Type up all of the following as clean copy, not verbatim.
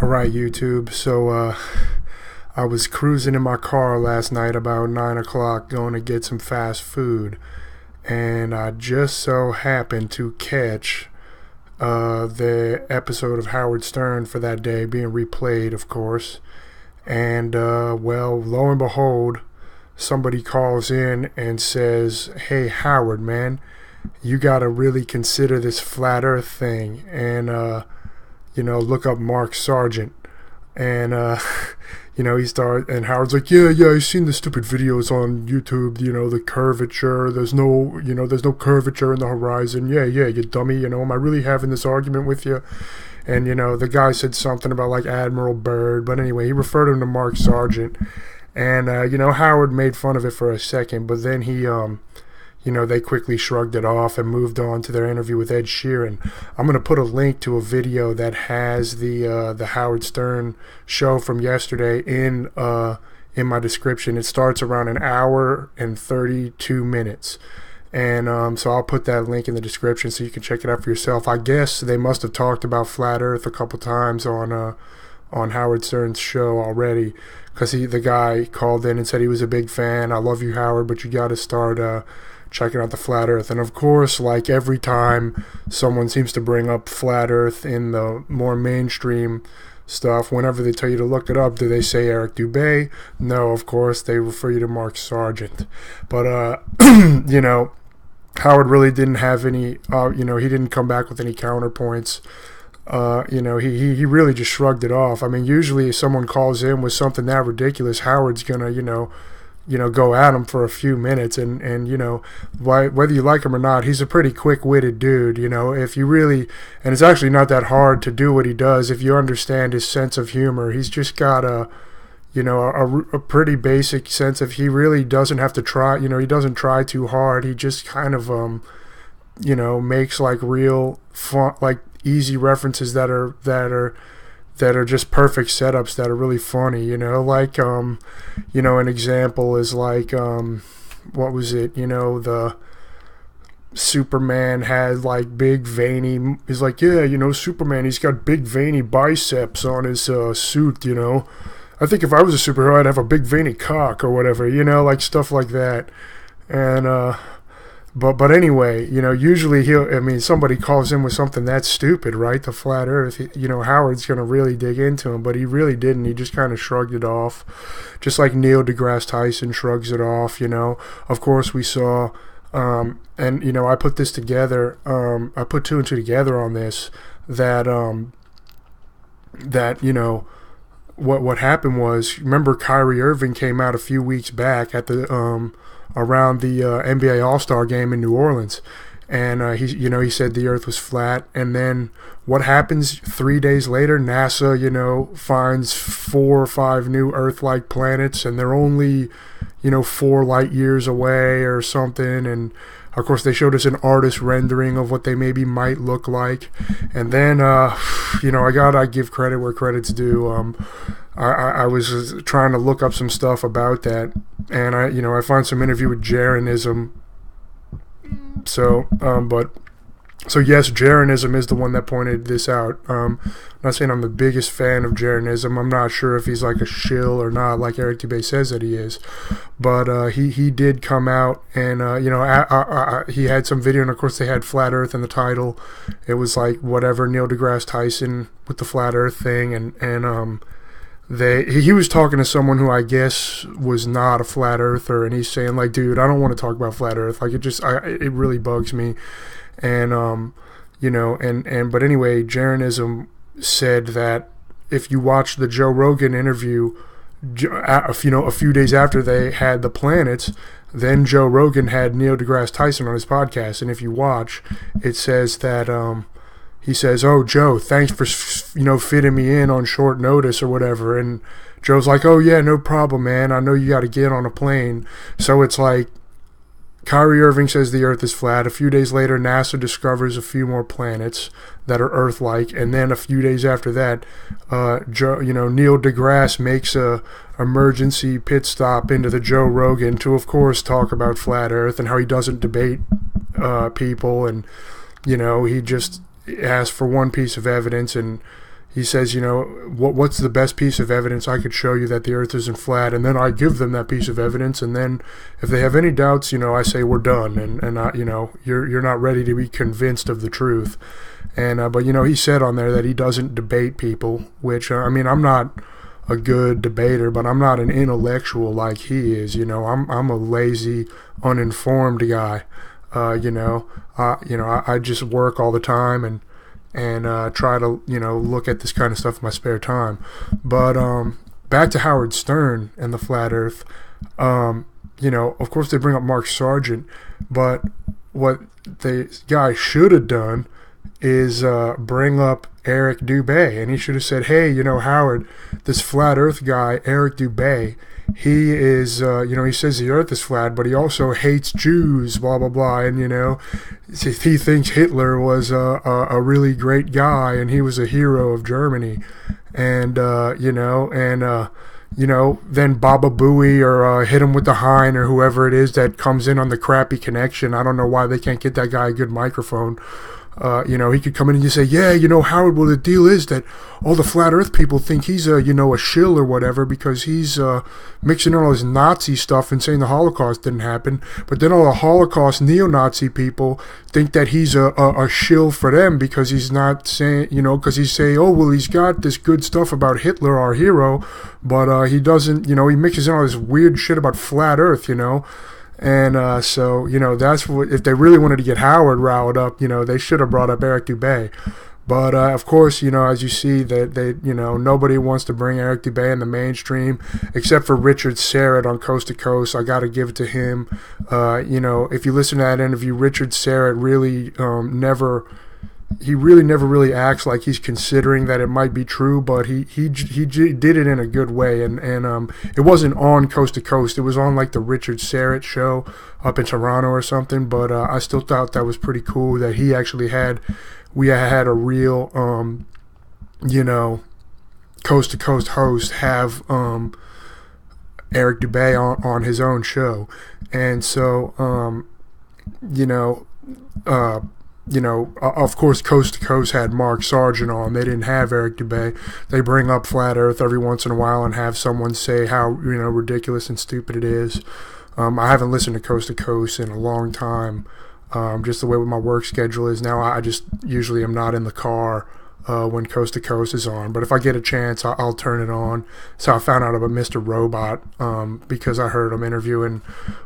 Alright, YouTube. So, I was cruising in my car last night about 9 o'clock going to get some fast food. And I just so happened to catch the episode of Howard Stern for that day being replayed, of course. And, well, lo and behold, somebody calls in and says, "Hey, Howard, man, you got to really consider this flat earth thing. And, look up Mark Sargent." And, and Howard's like, yeah, I've seen the stupid videos on YouTube, the curvature, there's no curvature in the horizon. Yeah, you dummy, am I really having this argument with you? And, the guy said something about, like, Admiral Byrd, but anyway, he referred him to Mark Sargent. And, Howard made fun of it for a second, but then he, they quickly shrugged it off and moved on to their interview with Ed Sheeran. I'm going to put a link to a video that has the Howard Stern show from yesterday in my description. It starts around 1 hour and 32 minutes. And so I'll put that link in the description so you can check it out for yourself. I guess they must have talked about Flat Earth a couple times on Howard Stern's show already, because the guy called in and said he was a big fan. "I love you, Howard, but you got to start checking out the Flat Earth." And of course, like every time someone seems to bring up Flat Earth in the more mainstream stuff, whenever they tell you to look it up, do they say Eric Dubay? No, of course, they refer you to Mark Sargent. But, Howard really didn't have any, he didn't come back with any counterpoints. He really just shrugged it off. I mean, usually if someone calls in with something that ridiculous, Howard's gonna, go at him for a few minutes, and whether you like him or not, he's a pretty quick-witted dude, if you really, and it's actually not that hard to do what he does if you understand his sense of humor. He's just got a pretty basic sense of, he really doesn't have to try, he doesn't try too hard. He just kind of, makes like real fun, like easy references that are just perfect setups that are really funny, like, an example is like, what was it, the Superman had like big veiny, he's like, yeah, Superman, he's got big veiny biceps on his suit, I think if I was a superhero, I'd have a big veiny cock or whatever, like stuff like that. And, But anyway, usually somebody calls in with something that's stupid, right? The Flat Earth, Howard's going to really dig into him, but he really didn't. He just kind of shrugged it off, just like Neil deGrasse Tyson shrugs it off, Of course, we saw, I put this together, I put two and two together on this, that what happened was, remember Kyrie Irving came out a few weeks back at the, around the NBA All-Star game in New Orleans, and he said the Earth was flat. And then what happens 3 days later? NASA finds 4 or 5 new Earth-like planets, and they're only 4 light years away or something. And of course they showed us an artist rendering of what they maybe might look like. And then I gotta give credit where credit's due. I was trying to look up some stuff about that, and I found some interview with Jeranism. So yes, Jeranism is the one that pointed this out. I'm not saying I'm the biggest fan of Jeranism. I'm not sure if he's like a shill or not, like Eric Dubay says that he is. But he did come out, and he had some video, and of course they had Flat Earth in the title. It was like whatever, Neil deGrasse Tyson with the Flat Earth thing, and he was talking to someone who I guess was not a flat earther, and he's saying like, dude, I don't want to talk about flat earth. Like, it really bugs me. And, but anyway, Jeranism said that if you watch the Joe Rogan interview, a few days after they had the planets, then Joe Rogan had Neil deGrasse Tyson on his podcast. And if you watch, it says that, he says, "Oh, Joe, thanks for, fitting me in on short notice or whatever." And Joe's like, "Oh, yeah, no problem, man. I know you got to get on a plane." So it's like Kyrie Irving says the Earth is flat. A few days later, NASA discovers a few more planets that are Earth-like. And then a few days after that, Neil deGrasse makes a emergency pit stop into the Joe Rogan to, of course, talk about flat Earth and how he doesn't debate people. And, he just asked for one piece of evidence, and he says, what's the best piece of evidence I could show you that the earth isn't flat? And then I give them that piece of evidence, and then if they have any doubts, I say we're done, and you're not ready to be convinced of the truth. And but he said on there that he doesn't debate people, which I'm not a good debater, but I'm not an intellectual like he is. I'm a lazy, uninformed guy. I just work all the time and try to look at this kind of stuff in my spare time. But back to Howard Stern and the flat Earth. Of course they bring up Mark Sargent, but what the guy should have done is bring up Eric Dubay, and he should have said, hey, Howard, this flat Earth guy, Eric Dubay, he is, he says the Earth is flat, but he also hates Jews, blah, blah, blah, and, he thinks Hitler was a really great guy, and he was a hero of Germany, and, then Baba Booey or Hit Him with the Hein or whoever it is that comes in on the crappy connection. I don't know why they can't get that guy a good microphone. He could come in and just say, yeah, Howard, well, the deal is that all the flat earth people think he's a shill or whatever because he's mixing in all this Nazi stuff and saying the Holocaust didn't happen. But then all the Holocaust neo-Nazi people think that he's a shill for them because he's not saying, because he's saying, oh, well, he's got this good stuff about Hitler, our hero, but he doesn't, he mixes in all this weird shit about flat earth, And so, that's what, if they really wanted to get Howard riled up, they should have brought up Eric Dubay. But, of course, as you see, that they, nobody wants to bring Eric Dubay in the mainstream except for Richard Serrett on Coast to Coast. I got to give it to him. If you listen to that interview, Richard Serrett really never really acts like he's considering that it might be true, but he did it in a good way, and it wasn't on Coast to Coast. It was on like the Richard Serrett show up in Toronto or something, but I still thought that was pretty cool that he actually we had a real Coast to Coast host have Eric Dubay on his own show, and so of course, Coast to Coast had Mark Sargent on. They didn't have Eric Dubay. They bring up Flat Earth every once in a while and have someone say how ridiculous and stupid it is. I haven't listened to Coast to Coast in a long time. Just the way my work schedule is now, I just usually am not in the car when Coast to Coast is on. But if I get a chance, I'll turn it on. So I found out about Mr. Robot because I heard him interviewing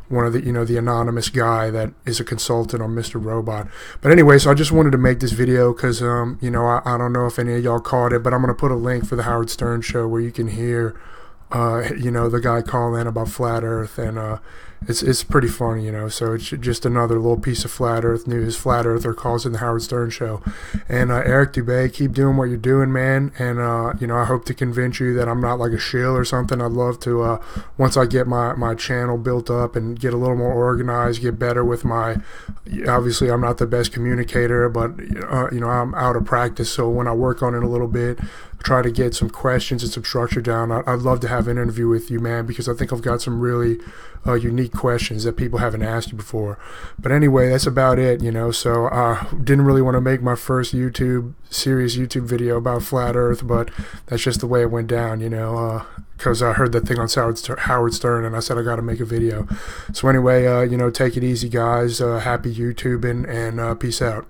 one of the, the anonymous guy that is a consultant on Mr. Robot. But anyway, so I just wanted to make this video because, I don't know if any of y'all caught it, but I'm going to put a link for the Howard Stern show where you can hear, the guy call in about Flat Earth, and it's pretty funny, so it's just another little piece of Flat Earth news. Flat Earther calls in the Howard Stern show. And Eric Dubay, keep doing what you're doing, man, and I hope to convince you that I'm not like a shill or something. I'd love to, once I get my channel built up and get a little more organized, get better with obviously I'm not the best communicator, but I'm out of practice, so when I work on it a little bit, try to get some questions and some structure down, I'd love to have an interview with you, man, because I think I've got some really unique questions that people haven't asked you before. But anyway, that's about it, so I didn't really want to make my first serious YouTube video about Flat Earth, but that's just the way it went down, because I heard that thing on Howard Stern, and I said I got to make a video. So anyway, take it easy, guys. Happy YouTubing, and peace out.